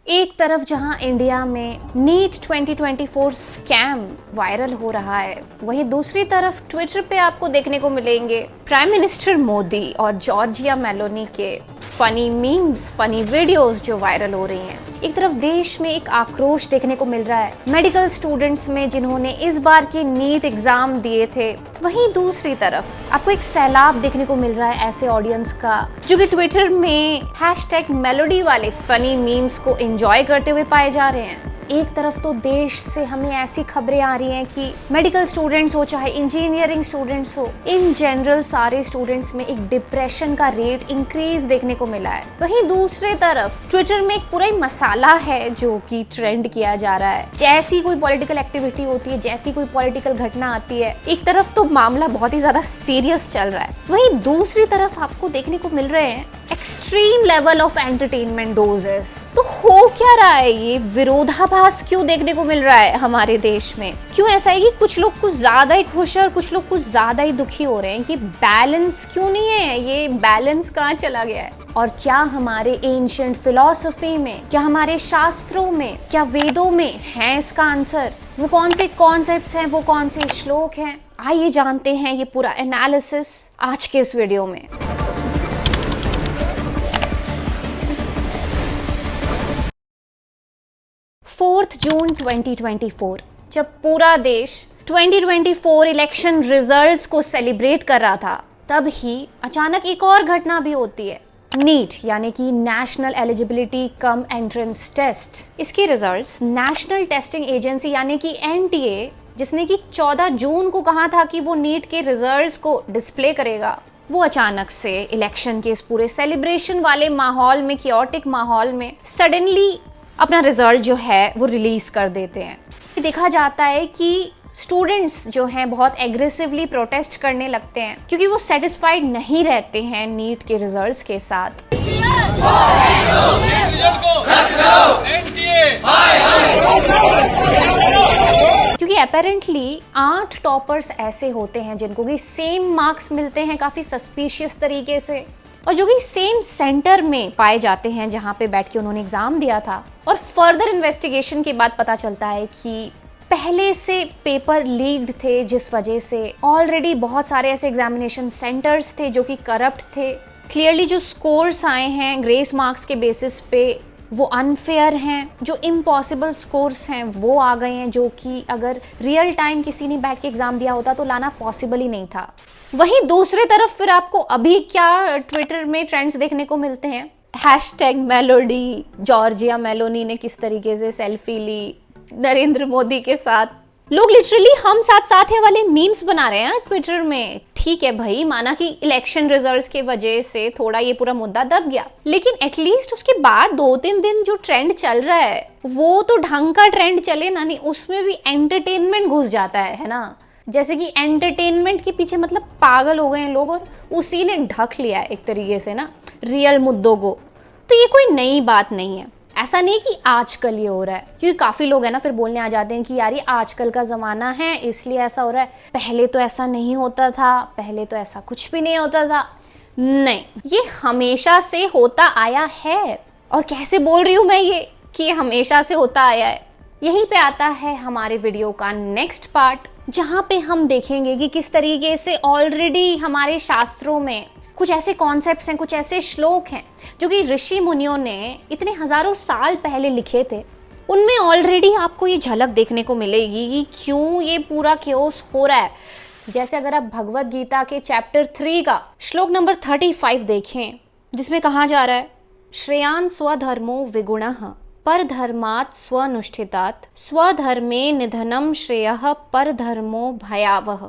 एक तरफ जहां इंडिया में नीट 2024 स्कैम वायरल हो रहा है, वहीं दूसरी तरफ ट्विटर पे आपको देखने को मिलेंगे प्राइम मिनिस्टर मोदी और जॉर्जिया मेलोनी के फनी मीम्स, फनी वीडियोस जो वायरल हो रही हैं। एक तरफ देश में एक आक्रोश देखने को मिल रहा है मेडिकल स्टूडेंट्स में जिन्होंने इस बार के नीट एग्जाम दिए थे, वहीं दूसरी तरफ आपको एक सैलाब देखने को मिल रहा है ऐसे ऑडियंस का जो कि ट्विटर में #मेलोडी वाले फनी मीम्स को एंजॉय करते हुए पाए जा रहे हैं। एक तरफ तो देश से हमें ऐसी खबरें आ रही हैं कि मेडिकल स्टूडेंट्स हो चाहे इंजीनियरिंग स्टूडेंट्स हो, इन जनरल सारे स्टूडेंट्स में एक डिप्रेशन का रेट इंक्रीज देखने को मिला है। वहीं दूसरे तरफ ट्विटर में एक पूरा ही मसाला है जो कि ट्रेंड किया जा रहा है। जैसी कोई पॉलिटिकल एक्टिविटी होती है, जैसी कोई पॉलिटिकल घटना आती है, एक तरफ तो मामला बहुत ही ज्यादा सीरियस चल रहा है, वहीं दूसरी तरफ आपको देखने को मिल रहे हैं extreme level of entertainment doses. तो हो क्या रहा है, ये विरोधाभास क्यों देखने को मिल रहा है हमारे देश में? क्यों ऐसा है कि कुछ लोग कुछ ज्यादा ही खुश है और कुछ लोग कुछ ज्यादा ही दुखी हो रहे हैं? कि बैलेंस क्यों नहीं है? ये बैलेंस कहाँ चला गया है? और क्या हमारे एंशिएंट फिलॉसफी में, क्या हमारे शास्त्रों में, क्या वेदों में है इसका आंसर? वो कौन से कॉन्सेप्ट्स हैं, वो कौन से श्लोक हैं? आइए जानते हैं ये पूरा एनालिसिस आज के इस वीडियो में। 4 जून 2024 जब पूरा देश 2024 इलेक्शन रिजल्ट्स को सेलिब्रेट कर रहा था, तब ही अचानक एक और घटना भी होती है। नीट यानी कि national eligibility cum entrance test, इसके रिजल्ट्स नेशनल टेस्टिंग एजेंसी यानी कि एनटीए, जिसने कि 14 जून को कहा था कि वो नीट के रिजल्ट्स को डिस्प्ले करेगा, वो अचानक से इलेक्शन के इस पूरे सेलिब्रेशन वाले माहौल में, कियोटिक माहौल में सडनली अपना रिजल्ट जो है वो रिलीज कर देते हैं। देखा जाता है कि स्टूडेंट्स जो हैं बहुत एग्रेसिवली प्रोटेस्ट करने लगते हैं क्योंकि वो सेटिस्फाइड नहीं रहते हैं नीट के रिजल्ट्स के साथ। क्योंकि अपेरेंटली 8 टॉपर्स ऐसे होते हैं जिनको कि सेम मार्क्स मिलते हैं काफी सस्पिशियस तरीके से, और जो कि सेम सेंटर में पाए जाते हैं जहां पे बैठ के उन्होंने एग्जाम दिया था। और फर्दर इन्वेस्टिगेशन के बाद पता चलता है कि पहले से पेपर लीक्ड थे, जिस वजह से ऑलरेडी बहुत सारे ऐसे एग्जामिनेशन सेंटर्स थे जो कि करप्ट थे। क्लियरली जो स्कोर्स आए हैं ग्रेस मार्क्स के बेसिस पे वो अनफेयर हैं, जो इम्पॉसिबल स्कोर्स हैं वो आ गए हैं, जो कि अगर रियल टाइम किसी ने बैठ के एग्जाम दिया होता तो लाना पॉसिबल ही नहीं था। वहीं दूसरी तरफ फिर आपको अभी क्या ट्विटर में ट्रेंड्स देखने को मिलते हैं, #मेलोडी, जॉर्जिया मेलोनी ने किस तरीके से सेल्फी ली नरेंद्र मोदी के साथ। लोग लिटरली हम साथ साथ हैं वाले मीम्स बना रहे हैं ट्विटर में। ठीक है भाई, माना कि इलेक्शन रिजल्ट्स के वजह से थोड़ा ये पूरा मुद्दा दब गया, लेकिन एटलीस्ट उसके बाद 2-3 दिन जो ट्रेंड चल रहा है वो तो ढंग का ट्रेंड चले ना, नहीं उसमें भी एंटरटेनमेंट घुस जाता है ना। जैसे कि एंटरटेनमेंट के पीछे मतलब पागल हो गए हैं लोग, और उसी ने ढक लिया है एक तरीके से ना रियल मुद्दों को। तो ये कोई नई बात नहीं है, ऐसा नहीं कि आजकल ये हो रहा है, क्योंकि काफी लोग है ना फिर बोलने आ जाते हैं कि यार ये आजकल का जमाना है इसलिए ऐसा हो रहा है, पहले तो ऐसा नहीं होता था, पहले तो ऐसा कुछ भी नहीं होता था। नहीं, ये हमेशा से होता आया है। और कैसे बोल रही हूं मैं ये कि ये हमेशा से होता आया है? यहीं पे आता है हमारे वीडियो का नेक्स्ट पार्ट, जहां पे हम देखेंगे कि किस तरीके से ऑलरेडी हमारे शास्त्रों में कुछ ऐसे कॉन्सेप्ट्स हैं, कुछ ऐसे श्लोक हैं जो कि ऋषि मुनियों ने इतने हजारों साल पहले लिखे थे। उनमें ऑलरेडी आपको ये झलक देखने को मिलेगी कि क्यों ये पूरा केओस हो रहा है। जैसे अगर आप भगवत गीता के चैप्टर 3 का श्लोक नंबर 35 देखें, जिसमें कहा जा रहा है, श्रेयान स्वधर्मो विगुणः परधर्मात् स्वनुष्ठितात् स्वधर्मे निधनम श्रेयः परधर्मो भयावह।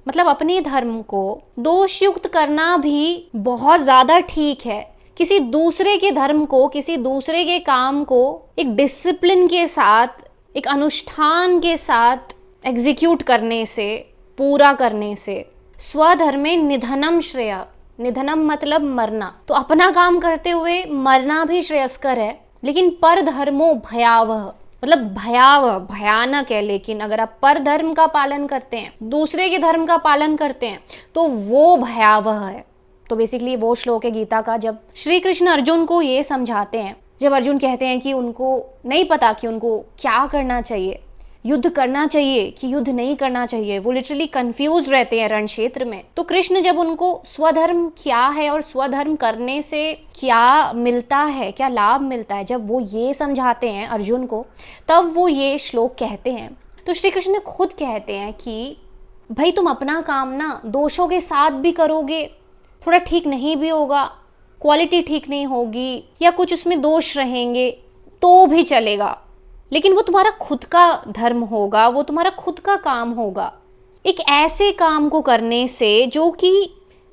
मतलब अपने धर्म को दोषयुक्त करना भी बहुत ज्यादा ठीक है, किसी दूसरे के धर्म को, किसी दूसरे के काम को एक डिसिप्लिन के साथ, एक अनुष्ठान के साथ एग्जीक्यूट करने से, पूरा करने से, स्वधर्मे निधनम श्रेय, निधनम मतलब मरना, तो अपना काम करते हुए मरना भी श्रेयस्कर है। लेकिन पर धर्मो भयावह, मतलब भयावह, भयानक है। लेकिन अगर आप पर धर्म का पालन करते हैं, दूसरे के धर्म का पालन करते हैं, तो वो भयावह है। तो बेसिकली वो श्लोक है गीता का, जब श्री कृष्ण अर्जुन को ये समझाते हैं जब अर्जुन कहते हैं कि उनको नहीं पता कि उनको क्या करना चाहिए, युद्ध करना चाहिए कि युद्ध नहीं करना चाहिए, वो लिटरली कंफ्यूज रहते हैं रण क्षेत्र में। तो कृष्ण जब उनको स्वधर्म क्या है और स्वधर्म करने से क्या मिलता है, क्या लाभ मिलता है, जब वो ये समझाते हैं अर्जुन को, तब वो ये श्लोक कहते हैं। तो श्री कृष्ण खुद कहते हैं कि भाई तुम अपना काम ना दोषों के साथ भी करोगे, थोड़ा ठीक नहीं भी होगा, क्वालिटी ठीक नहीं होगी या कुछ उसमें दोष रहेंगे तो भी चलेगा, लेकिन वो तुम्हारा खुद का धर्म होगा, वो तुम्हारा खुद का काम होगा। एक ऐसे काम को करने से जो कि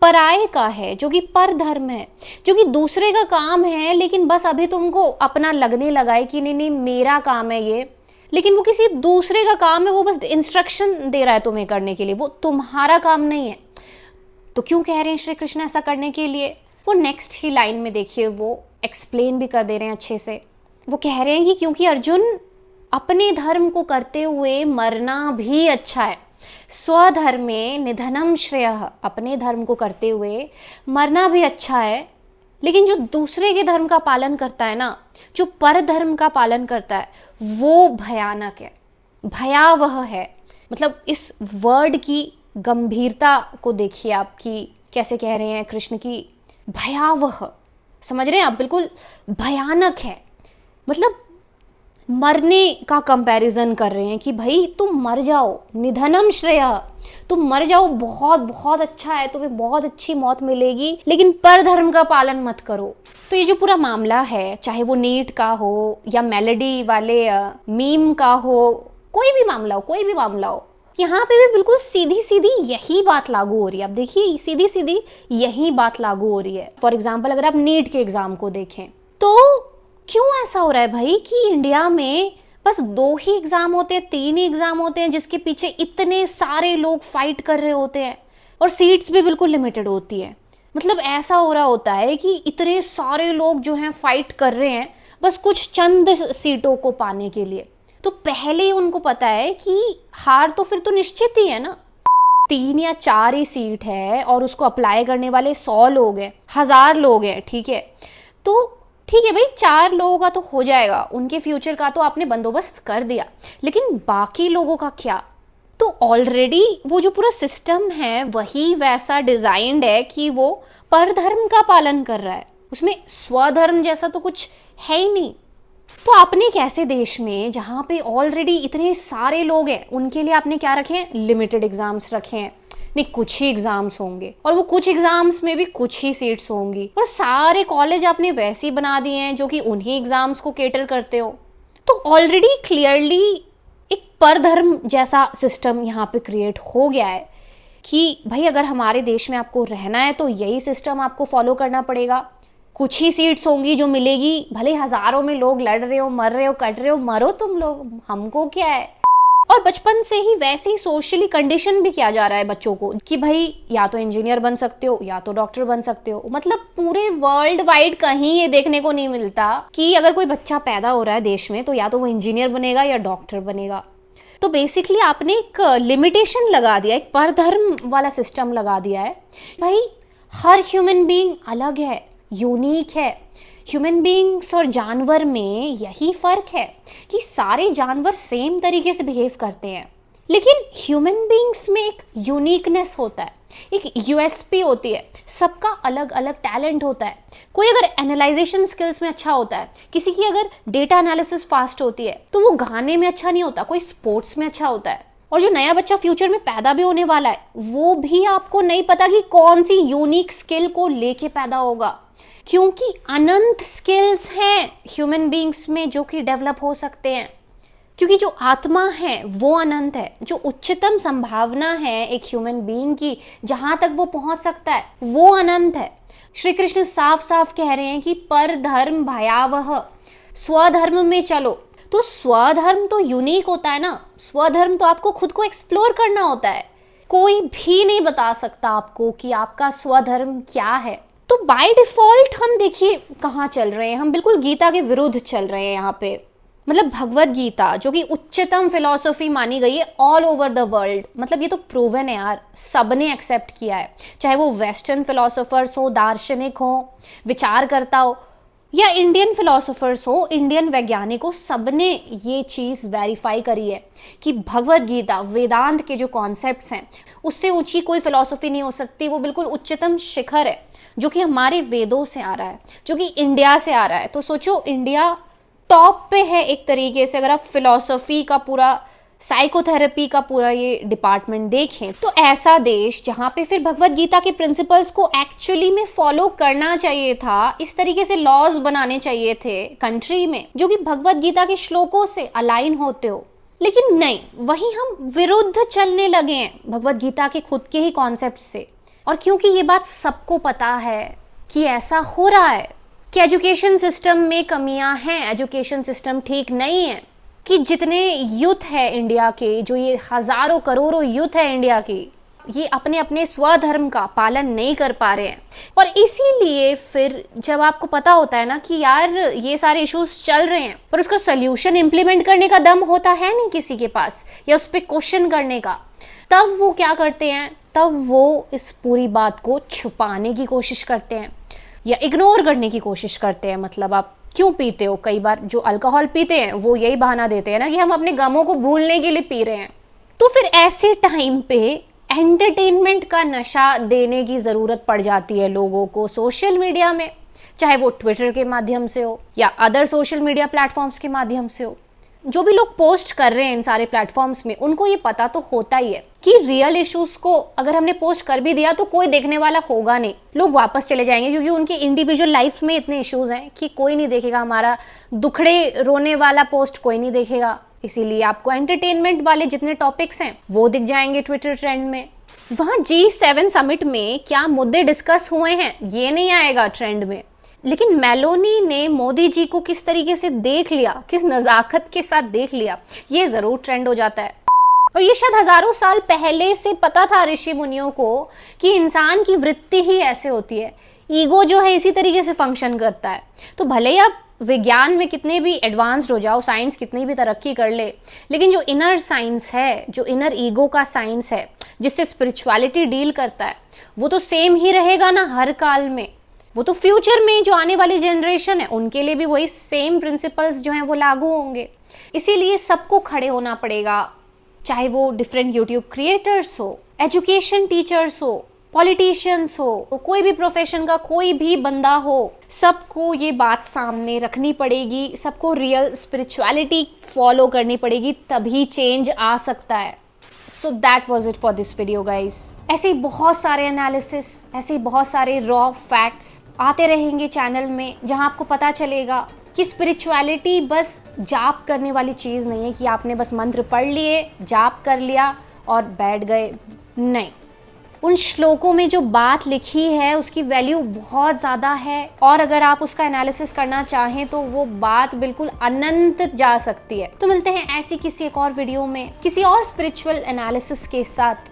पराये का है, जो कि पर धर्म है, जो कि दूसरे का काम है, लेकिन बस अभी तुमको अपना लगने लगा है कि नहीं नहीं मेरा काम है ये, लेकिन वो किसी दूसरे का काम है, वो बस इंस्ट्रक्शन दे रहा है तुम्हें करने के लिए, वो तुम्हारा काम नहीं है। तो क्यों कह रहे हैं श्री कृष्ण ऐसा करने के लिए? वो नेक्स्ट ही लाइन में देखिए वो एक्सप्लेन भी कर दे रहे हैं अच्छे से। वो कह रहे हैं कि क्योंकि अर्जुन अपने धर्म को करते हुए मरना भी अच्छा है, स्वधर्मे निधनम श्रेयः, अपने धर्म को करते हुए मरना भी अच्छा है, लेकिन जो दूसरे के धर्म का पालन करता है ना, जो पर धर्म का पालन करता है, वो भयानक है, भयावह है। मतलब इस वर्ड की गंभीरता को देखिए आप कि कैसे कह रहे हैं कृष्ण की भयावह, समझ रहे हैं आप, बिल्कुल भयानक है। मतलब मरने का कंपैरिजन कर रहे हैं कि भाई तुम मर जाओ, निधनम श्रेयः, तुम मर जाओ, बहुत बहुत अच्छा है, तुम्हें बहुत अच्छी मौत मिलेगी, लेकिन पर धर्म का पालन मत करो। तो ये जो पूरा मामला है, चाहे वो नीट का हो या मेलेडी वाले मीम का हो, कोई भी मामला हो, कोई भी मामला हो, यहाँ पे भी बिल्कुल सीधी सीधी यही बात लागू हो रही है। अब देखिए सीधी सीधी यही बात लागू हो रही है। फॉर एग्जाम्पल अगर आप नीट के एग्जाम को देखें तो क्यों ऐसा हो रहा है भाई कि इंडिया में बस 2 ही एग्जाम होते हैं, 3 ही एग्जाम होते हैं, जिसके पीछे इतने सारे लोग फाइट कर रहे होते हैं और सीट्स भी बिल्कुल लिमिटेड होती है। मतलब ऐसा हो रहा होता है कि इतने सारे लोग जो हैं फाइट कर रहे हैं बस कुछ चंद सीटों को पाने के लिए। तो पहले ही उनको पता है कि हार तो फिर तो निश्चित ही है ना, 3 या 4 ही सीट है और उसको अप्लाई करने वाले 100 लोग हैं, 1000 लोग हैं, ठीक है। तो ठीक है भाई, 4 लोगों का तो हो जाएगा, उनके फ्यूचर का तो आपने बंदोबस्त कर दिया, लेकिन बाकी लोगों का क्या? तो ऑलरेडी वो जो पूरा सिस्टम है वही वैसा डिजाइंड है कि वो परधर्म का पालन कर रहा है, उसमें स्वधर्म जैसा तो कुछ है ही नहीं। तो आपने एक ऐसे देश में जहाँ पे ऑलरेडी इतने सारे लोग हैं, उनके लिए आपने क्या रखे हैं? लिमिटेड एग्जाम्स रखे हैं। नहीं, कुछ ही एग्जाम्स होंगे और वो कुछ एग्जाम्स में भी कुछ ही सीट्स होंगी, और सारे कॉलेज आपने वैसे ही बना दिए हैं जो कि उन्हीं एग्जाम्स को केटर करते हो। तो ऑलरेडी क्लियरली एक परधर्म जैसा सिस्टम यहाँ पे क्रिएट हो गया है कि भाई अगर हमारे देश में आपको रहना है तो यही सिस्टम आपको फॉलो करना पड़ेगा। कुछ ही सीट्स होंगी जो मिलेगी, भले हजारों में लोग लड़ रहे हो, मर रहे हो, कट रहे हो, मरो तुम लोग, हमको क्या है। और बचपन से ही वैसे ही सोशली कंडीशन भी किया जा रहा है बच्चों को कि भाई या तो इंजीनियर बन सकते हो या तो डॉक्टर बन सकते हो। मतलब पूरे वर्ल्ड वाइड कहीं ये देखने को नहीं मिलता कि अगर कोई बच्चा पैदा हो रहा है देश में तो या तो वो इंजीनियर बनेगा या डॉक्टर बनेगा। तो बेसिकली आपने एक लिमिटेशन लगा दिया, एक परधर्म वाला सिस्टम लगा दिया है। भाई हर ह्यूमन बीइंग अलग है, यूनिक है। ह्यूमन बीइंग्स और जानवर में यही फर्क है कि सारे जानवर सेम तरीके से बिहेव करते हैं, लेकिन ह्यूमन बीइंग्स में एक यूनिकनेस होता है, एक यूएसपी होती है, सबका अलग अलग टैलेंट होता है। कोई अगर एनालाइजेशन स्किल्स में अच्छा होता है, किसी की अगर डेटा एनालिसिस फास्ट होती है, तो वो गाने में अच्छा नहीं होता, कोई स्पोर्ट्स में अच्छा होता है। और जो नया बच्चा फ्यूचर में पैदा भी होने वाला है, वो भी आपको नहीं पता कि कौन सी यूनिक स्किल को लेके पैदा होगा, क्योंकि अनंत स्किल्स हैं ह्यूमन बीइंग्स में जो कि डेवलप हो सकते हैं। क्योंकि जो आत्मा है वो अनंत है, जो उच्चतम संभावना है एक ह्यूमन बीइंग की, जहां तक वो पहुंच सकता है, वो अनंत है। श्री कृष्ण साफ साफ कह रहे हैं कि पर धर्म भयावह, स्वधर्म में चलो। तो स्वधर्म तो यूनिक होता है ना, स्वधर्म तो आपको खुद को एक्सप्लोर करना होता है। कोई भी नहीं बता सकता आपको कि आपका स्वधर्म क्या है। तो बाय डिफॉल्ट हम देखिए कहाँ चल रहे हैं, हम बिल्कुल गीता के विरुद्ध चल रहे हैं यहाँ पे। मतलब भगवत गीता जो कि उच्चतम फिलॉसफी मानी गई है ऑल ओवर द वर्ल्ड, मतलब ये तो प्रूवन है यार, सबने एक्सेप्ट किया है, चाहे वो वेस्टर्न फिलोसोफर्स हो, दार्शनिक हो, विचारकर्ता हो, या इंडियन फिलोसोफर्स हो, इंडियन वैज्ञानिक हो, सबने ये चीज़ वेरीफाई करी है कि भगवत गीता, वेदांत के जो कॉन्सेप्ट्स हैं, उससे ऊंची कोई फिलॉसफी नहीं हो सकती। वो बिल्कुल उच्चतम शिखर है जो कि हमारे वेदों से आ रहा है, जो कि इंडिया से आ रहा है। तो सोचो, इंडिया टॉप पे है एक तरीके से। अगर आप फिलॉसफी का पूरा, साइकोथेरेपी का पूरा ये डिपार्टमेंट देखें, तो ऐसा देश जहाँ पे फिर भगवत गीता के प्रिंसिपल्स को एक्चुअली में फॉलो करना चाहिए था, इस तरीके से लॉज बनाने चाहिए थे कंट्री में जो कि भगवत गीता के श्लोकों से अलाइन होते हो। लेकिन नहीं, वहीं हम विरुद्ध चलने लगे हैं भगवत गीता के खुद के ही कॉन्सेप्ट से। और क्योंकि ये बात सबको पता है कि ऐसा हो रहा है, कि एजुकेशन सिस्टम में कमियां हैं, एजुकेशन सिस्टम ठीक नहीं है, कि जितने यूथ है इंडिया के, जो ये हजारों करोड़ों यूथ है इंडिया की, ये अपने अपने स्वधर्म का पालन नहीं कर पा रहे हैं। और इसीलिए फिर जब आपको पता होता है ना कि यार ये सारे इश्यूज चल रहे हैं, पर उसका सल्यूशन इम्प्लीमेंट करने का दम होता है नहीं किसी के पास, या उस पर क्वेश्चन करने का, तब वो क्या करते हैं, तब वो इस पूरी बात को छुपाने की कोशिश करते हैं या इग्नोर करने की कोशिश करते हैं। मतलब आप क्यों पीते हो, कई बार जो अल्कोहल पीते हैं वो यही बहाना देते हैं ना कि हम अपने गमों को भूलने के लिए पी रहे हैं। तो फिर ऐसे टाइम पे एंटरटेनमेंट का नशा देने की ज़रूरत पड़ जाती है लोगों को सोशल मीडिया में, चाहे वो ट्विटर के माध्यम से हो या अदर सोशल मीडिया प्लेटफॉर्म्स के माध्यम से हो। जो भी लोग पोस्ट कर रहे हैं इन सारे प्लेटफॉर्म्स में, उनको ये पता तो होता ही है कि रियल इश्यूज को अगर हमने पोस्ट कर भी दिया तो कोई देखने वाला होगा नहीं, लोग वापस चले जाएंगे, क्योंकि उनकी इंडिविजुअल लाइफ में इतने इश्यूज हैं कि कोई नहीं देखेगा हमारा दुखड़े रोने वाला पोस्ट, कोई नहीं देखेगा। इसीलिए आपको एंटरटेनमेंट वाले जितने टॉपिक्स हैं वो दिख जाएंगे ट्विटर ट्रेंड में। वहाँ G7 समिट में क्या मुद्दे डिस्कस हुए हैं ये नहीं आएगा ट्रेंड में, लेकिन मेलोनी ने मोदी जी को किस तरीके से देख लिया, किस नज़ाकत के साथ देख लिया, ये ज़रूर ट्रेंड हो जाता है। और ये शायद हजारों साल पहले से पता था ऋषि मुनियों को कि इंसान की वृत्ति ही ऐसे होती है, ईगो जो है इसी तरीके से फंक्शन करता है। तो भले ही आप विज्ञान में कितने भी एडवांस्ड हो जाओ, साइंस कितनी भी तरक्की कर ले, लेकिन जो इनर साइंस है, जो इनर ईगो का साइंस है, जिससे स्पिरिचुअलिटी डील करता है, वो तो सेम ही रहेगा ना हर काल में। वो तो फ्यूचर में जो आने वाली जनरेशन है उनके लिए भी वही सेम प्रिंसिपल्स जो हैं वो लागू होंगे। इसीलिए सबको खड़े होना पड़ेगा, चाहे वो डिफरेंट यूट्यूब क्रिएटर्स हो, एजुकेशन टीचर्स हो, पॉलिटिशियंस हो, कोई भी प्रोफेशन का कोई भी बंदा हो, सबको ये बात सामने रखनी पड़ेगी, सबको रियल स्पिरिचुअलिटी फॉलो करनी पड़ेगी, तभी चेंज आ सकता है। So that was it for this video guys. ऐसे ही बहुत सारे एनालिसिस, ऐसे ही बहुत सारे रॉ फैक्ट्स आते रहेंगे चैनल में, जहां आपको पता चलेगा कि स्पिरिचुअलिटी बस जाप करने वाली चीज़ नहीं है कि आपने बस मंत्र पढ़ लिए, जाप कर लिया और बैठ गए। नहीं, उन श्लोकों में जो बात लिखी है उसकी वैल्यू बहुत ज़्यादा है, और अगर आप उसका एनालिसिस करना चाहें तो वो बात बिल्कुल अनंत जा सकती है। तो मिलते हैं ऐसी किसी एक और वीडियो में किसी और स्पिरिचुअल एनालिसिस के साथ।